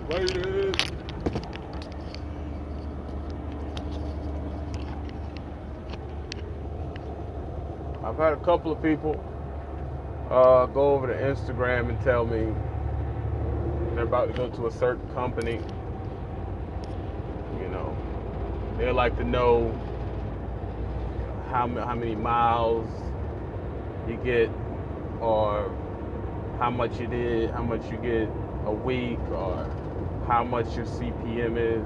Waited. I've had a couple of people go over to Instagram and tell me they're about to go to a certain company. You know, they like to know how many miles you get, or how much you did, how much you get a week, or how much your CPM is.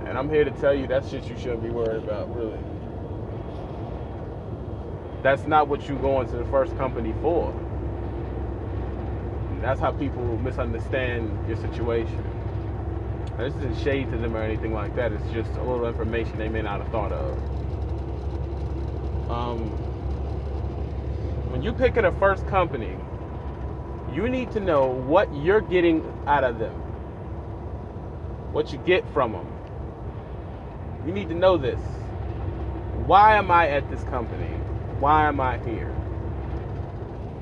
And I'm here to tell you that shit you shouldn't be worried about, really. That's not what you're going to the first company for. And that's how people misunderstand your situation. Now, this isn't shade to them or anything like that. It's just a little information they may not have thought of. When you pick at a first company, you need to know what you're getting out of them, what you get from them. You need to know this. Why am I at this company? Why am I here?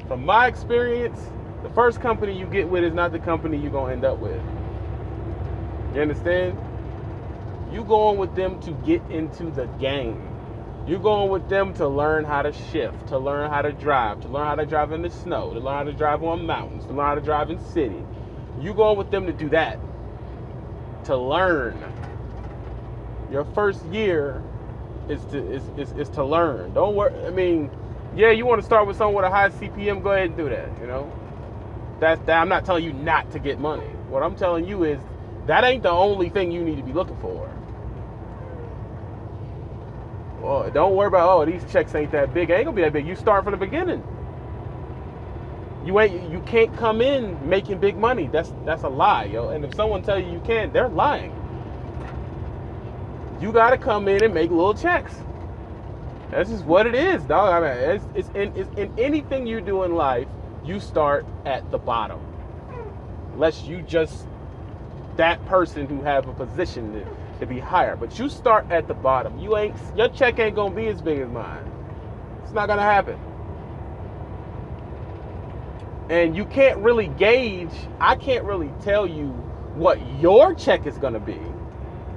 From my experience, the first company you get with is not the company you're going to end up with. You understand? You going with them to get into the game. You're going with them to learn how to shift, to learn how to drive in the snow, to learn how to drive on mountains, to learn how to drive in city. You're going with them to do that, to learn. Your first year is to learn. Don't worry. I mean, yeah, you want to start with someone with a high CPM, go ahead and do that. You know, that I'm not telling you not to get money. What I'm telling you is that ain't the only thing you need to be looking for. Well, don't worry about, these checks ain't that big. It ain't gonna be that big. You start from the beginning. You can't come in making big money. That's a lie, yo. And if someone tells you can, they're lying. You gotta come in and make little checks. That's just what it is, dog. I mean, it's in anything you do in life, you start at the bottom. Unless you just that person who have a position to be higher. But you start at the bottom. Your check ain't gonna be as big as mine. It's not gonna happen. And you can't really gauge, I can't really tell you what your check is gonna be,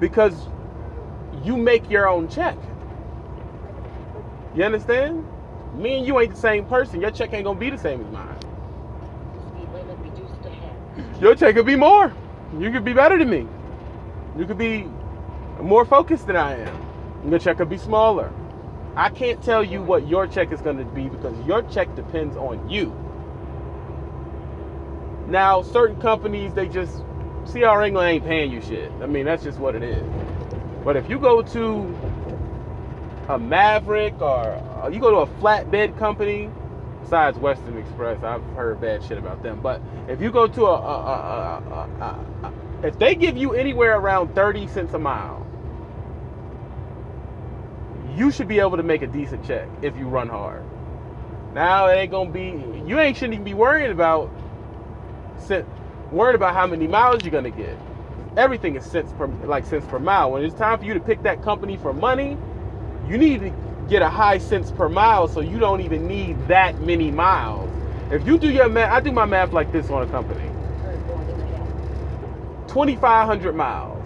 because you make your own check. You understand? Me and you ain't the same person. Your check ain't gonna be the same as mine. Your check could be more. You could be better than me. You could be more focused than I am. Your check could be smaller. I can't tell you what your check is going to be, because your check depends on you. Now, certain companies, they just, CR England ain't paying you shit. I mean, that's just what it is. But if you go to a Maverick, or you go to a flatbed company, besides Western Express, I've heard bad shit about them. But if you go to if they give you anywhere around 30 cents a mile, you should be able to make a decent check if you run hard. Now it ain't gonna be, shouldn't even be worried about how many miles you're gonna get. Everything is cents per mile. When it's time for you to pick that company for money, you need to get a high cents per mile, so you don't even need that many miles. If you do your math, I do my math like this on a company. 2,500 miles.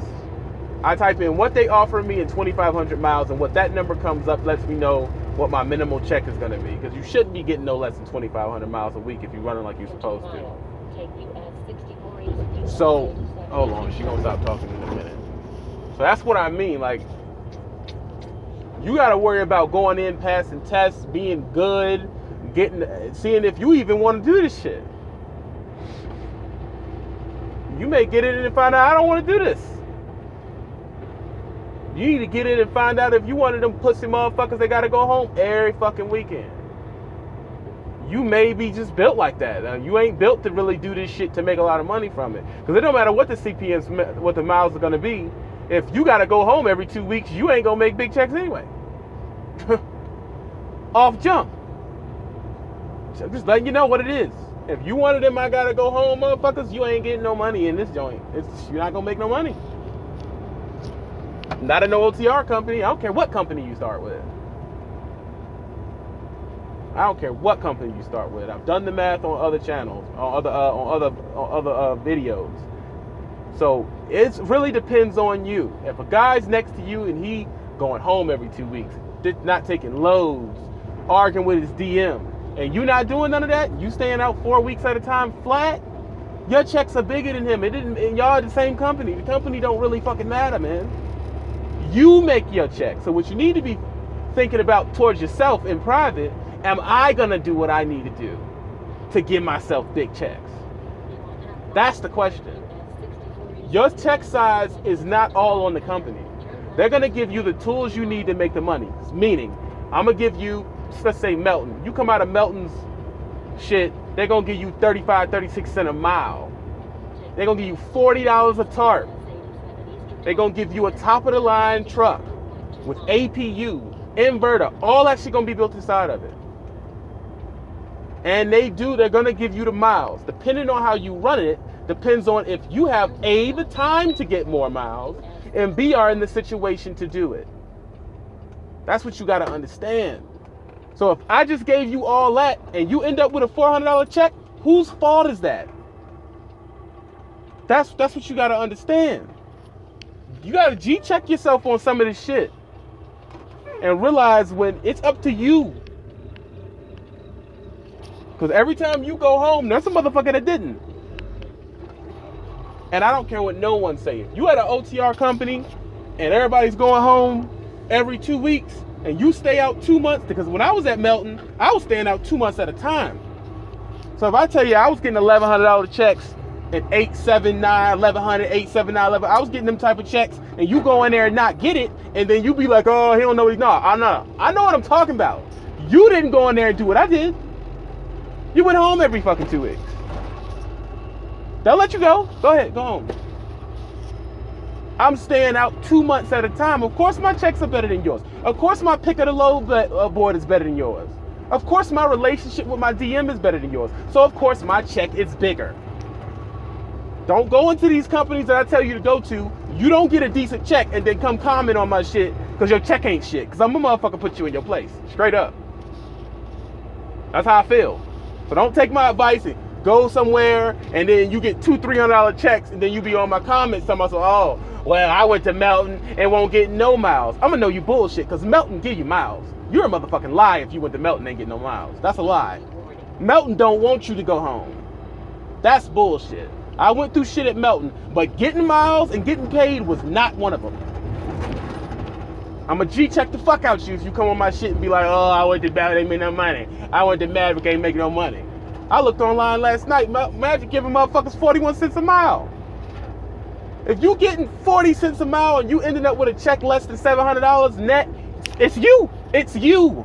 I type in what they offer me in 2,500 miles, and what that number comes up lets me know what my minimal check is going to be, because you shouldn't be getting no less than 2,500 miles a week if you're running like you're supposed to. So, hold on, she's going to stop talking in a minute. So that's what I mean, like, you got to worry about going in, passing tests, being good, seeing if you even want to do this shit. You may get in and find out, I don't want to do this. You need to get in and find out if you one of them pussy motherfuckers that got to go home every fucking weekend. You may be just built like that. You ain't built to really do this shit to make a lot of money from it. Because it don't matter what the CPMs, what the miles are going to be. If you got to go home every 2 weeks, you ain't going to make big checks anyway. Off jump. So I'm just letting you know what it is. If you one of them I got to go home motherfuckers, you ain't getting no money in this joint. You're not going to make no money. Not in no OTR company. I don't care what company you start with. I don't care what company you start with. I've done the math on other channels, on other videos. So it really depends on you. If a guy's next to you and he going home every 2 weeks, not taking loads, arguing with his DM, and you not doing none of that, you staying out 4 weeks at a time flat, your checks are bigger than him. And y'all are the same company. The company don't really fucking matter, man. You make your check. So what you need to be thinking about towards yourself in private, am I gonna do what I need to do to give myself big checks? That's the question. Your check size is not all on the company. They're gonna give you the tools you need to make the money. Meaning, I'm gonna give you, let's say Melton. You come out of Melton's shit, they're gonna give you 35, 36 cents a mile. They're gonna give you $40 a tarp. They're gonna give you a top of the line truck with APU, inverter, all that shit gonna be built inside of it. And they're gonna give you the miles. Depending on how you run it, depends on if you have A, the time to get more miles, and B, are in the situation to do it. That's what you gotta understand. So if I just gave you all that and you end up with a $400 check, whose fault is that? That's what you gotta understand. You gotta G-check yourself on some of this shit and realize when it's up to you. Because every time you go home, there's a motherfucker that didn't. And I don't care what no one's saying. You at an OTR company and everybody's going home every 2 weeks and you stay out 2 months, because when I was at Melton, I was staying out 2 months at a time. So if I tell you I was getting $1,100 checks and 879, 1100, 879, 11, I was getting them type of checks, and you go in there and not get it, and then you be like, oh, he don't know what he's not. I know what I'm talking about. You didn't go in there and do what I did. You went home every fucking 2 weeks. They'll let you go. Go ahead, go home. I'm staying out 2 months at a time. Of course my checks are better than yours. Of course my pick of the load board is better than yours. Of course my relationship with my DM is better than yours. So of course my check is bigger. Don't go into these companies that I tell you to go to. You don't get a decent check and then come comment on my shit because your check ain't shit. Because I'm a motherfucker put you in your place. Straight up. That's how I feel. So don't take my advice and go somewhere and then you get $200, $300 checks and then you be on my comments talking about, oh, well, I went to Melton and won't get no miles. I'm gonna know you bullshit because Melton give you miles. You're a motherfucking lie if you went to Melton and ain't get no miles. That's a lie. Melton don't want you to go home. That's bullshit. I went through shit at Melton, but getting miles and getting paid was not one of them. I'm a G-check the fuck out you if you come on my shit and be like, oh, I went to Maverick, ain't make no money. I went to Maverick, ain't make no money. I looked online last night, Maverick giving motherfuckers 41 cents a mile. If you getting 40 cents a mile and you ending up with a check less than $700 net, it's you. It's you.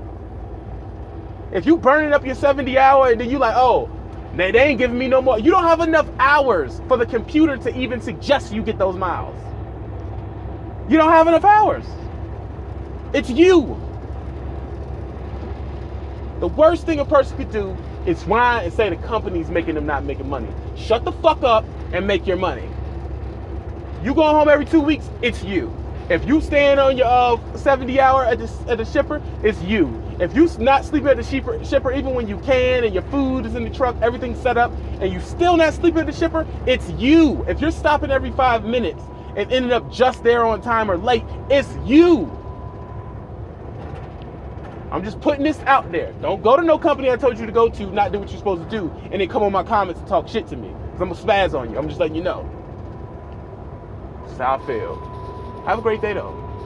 If you burning up your 70 hour and then you like, oh, they ain't giving me no more. You don't have enough hours for the computer to even suggest you get those miles. You don't have enough hours. It's you. The worst thing a person could do is whine and say the company's making them not making money. Shut the fuck up and make your money. You going home every 2 weeks, it's you. If you staying on your 70 hour at the shipper, it's you. If you not sleeping at the shipper even when you can and your food is in the truck, everything's set up, and you still not sleeping at the shipper, it's you. If you're stopping every 5 minutes and ending up just there on time or late, it's you. I'm just putting this out there. Don't go to no company I told you to go to, not do what you're supposed to do, and then come on my comments and talk shit to me. Because I'm going to spaz on you. I'm just letting you know. That's how I feel. Have a great day, though.